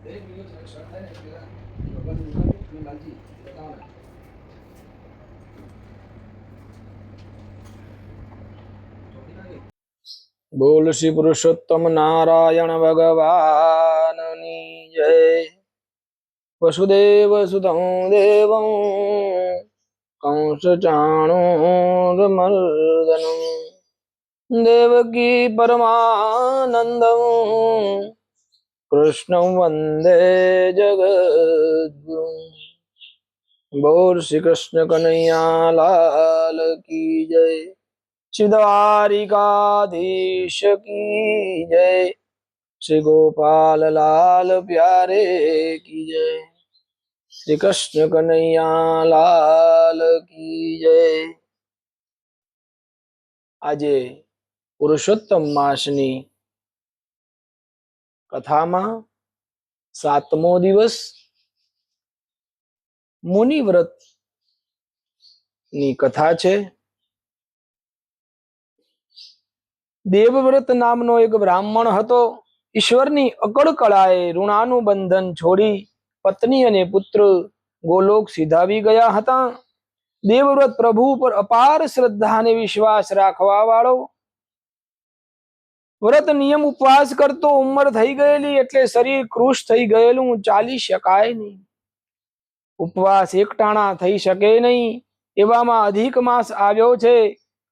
बोल श्री पुरुषोत्तम नारायण भगवान जय। वसुदेव सुतं देवं कंस चाणूरमर्दनं देवकी परमानंदं कृष्णं वंदे जगद्गुरुं। बोल श्री कृष्ण कन्हैया लाल की जय। द्वारिकाधीश की जय। श्री गोपाल लाल प्यारे की जय। श्री कृष्ण कन्हैया लाल की जय। આજે પુરુષોત્તમ માસની કથામાં 7મો દિવસ મુનિવ્રત ની કથા છે। દેવવ્રત નામનો એક બ્રાહ્મણ હતો। ઈશ્વરની અકળ કળાએ ઋણાનું બંધન છોડી પત્ની અને પુત્ર ગોલોક સિધાવી ગયા હતા। દેવવ્રત પ્રભુ પર અપાર શ્રદ્ધા અને વિશ્વાસ રાખવા વાળો, વ્રત નિયમ ઉપવાસ કરતો, ઉંમર થઈ ગયેલી એટલે શરીર કૃશ થઈ ગયેલું, ચાલી શકાય નહીં, ઉપવાસ એકટાણા થઈ શકે નહીં, એવામાં અધિક માસ આવ્યો છે।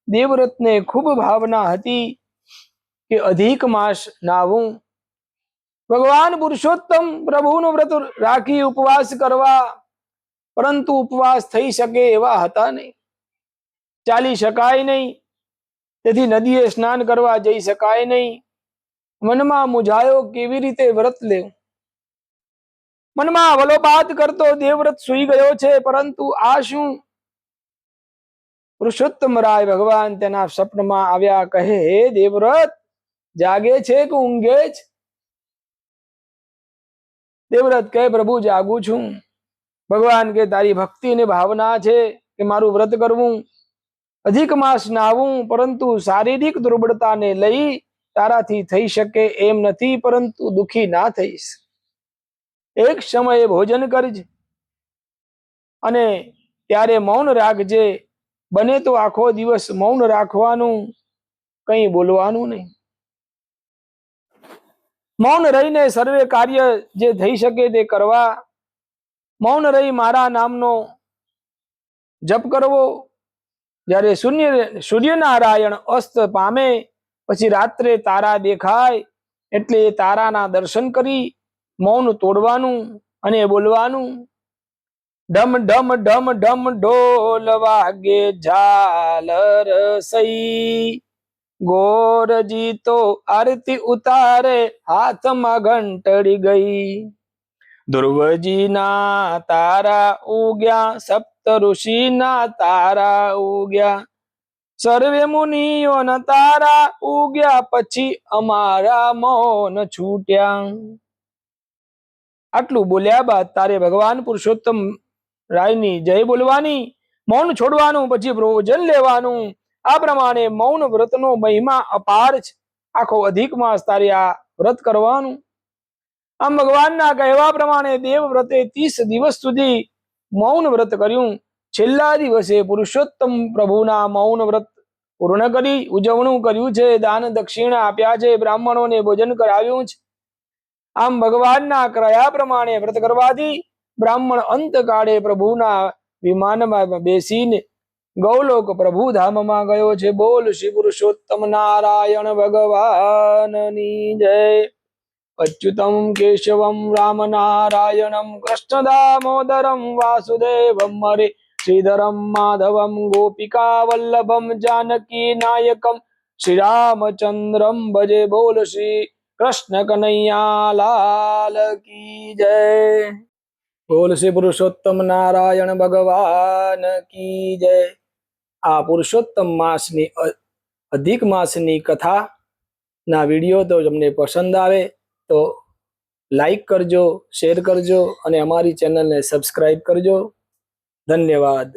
દેવવ્રતને ખૂબ ભાવના હતી કે અધિક માસ નાવું, ભગવાન પુરુષોત્તમ પ્રભુનું વ્રત રાખી ઉપવાસ કરવા, પરંતુ ઉપવાસ થઈ શકે એવા હતા નહીં, ચાલી શકાય નહીં, તેથી નદીએ સ્નાન કરવા જઈ શકાય નહીં। મનમાં મૂંઝાયો કેવી રીતે વ્રત લેવું, મનમાં વલોપાત કરતો દેવવ્રત સૂઈ ગયો છે, પરંતુ આ શું? પુરુષોત્તમ રાય ભગવાન તેના સ્વપ્નમાં આવ્યા, કહે હે દેવવ્રત, જાગે છે કે ઊંઘે છે? દેવવ્રત કહે પ્રભુ જાગું છું। ભગવાન કે તારી ભક્તિ અને ભાવના છે કે મારું વ્રત કરવું, અધિક માસ નાવું, પરંતુ શારીરિક દુર્બળતાને લઈ તારાથી થઈ શકે એમ નથી, પરંતુ દુખી ના થઈશ। એક સમયે ભોજન કરજે અને ત્યારે મૌન રાખજે, બને તો આખો દિવસ મૌન રાખવાનું, કંઈ બોલવાનું નહીં। મૌન રહીને સર્વે કાર્ય જે થઈ શકે તે કરવા, મૌન રહી મારા નામનો જપ કરવો। જ્યારે સૂર્યનારાયણ અસ્ત પામે પછી રાત્રે તારા દેખાય એટલે તારાના દર્શન કરી મૌન તોડવાનું અને બોલવાનું। ડમ ડમ ડમ ડમ ઢોલ વાગે ઝાલર સઈ, ગોરજી તો આરતી ઉતારે હાથમાં ઘંટડી ગઈ। ધ્રુવજી ના તારા ઉગ્યા, સપ્ત ઋષિ ના તારા ઉગ્યા, સર્વે મુનિઓના તારા ઉગ્યા, પછી અમારા મૌન છૂટ્યા। આટલું બોલ્યા બાદ તારે ભગવાન પુરુષોત્તમ રાયની જય બોલવાની, મૌન છોડવાનું, પછી ભોજન લેવાનું। આ પ્રમાણે મૌન વ્રતનો મહિમા અપાર છે। આખો અધિક માસ તારે આ વ્રત કરવાનું। આમ ભગવાનના કહેવા પ્રમાણે દેવવ્રતે 30 દિવસ સુધી મૌન વ્રત કર્યું। છેલ્લા દિવસે પુરુષોત્તમ પ્રભુના મૌન વ્રત પૂર્ણ કરી ઉજવણું કર્યું છે, દાન દક્ષિણા આપ્યા છે, બ્રાહ્મણોને ભોજન કરાવ્યું છે। આમ ભગવાનના કયા પ્રમાણે વ્રત કરવાથી બ્રાહ્મણ અંતકાળે પ્રભુના વિમાનમાં બેસીને ગૌલોક પ્રભુ ધામમાં ગયો છે। બોલ શ્રી પુરુષોત્તમ નારાયણ ભગવાનની જય। અચ્યુતમ કેશવમ રામ નારાયણમ કૃષ્ણ દામોદરમ વાસુદેવમ હરે શ્રીધરમ માધવમ ગોપિકા વલ્લભમ જાનકી નાયકમ શ્રી રામચંદ્રમ ભજે। બોલ શ્રી કૃષ્ણ કનૈયા લાલ કી જય। બોલ શ્રી પુરુષોત્તમ નારાયણ ભગવાન કી જય। આ પુરુષોત્તમ માસની અધિક માસની કથા ના વિડીયો તો તમને પસંદ આવે તો લાઈક કરજો, શેર કરજો અને અમારી ચેનલને સબસ્ક્રાઇબ કરજો। ધન્યવાદ।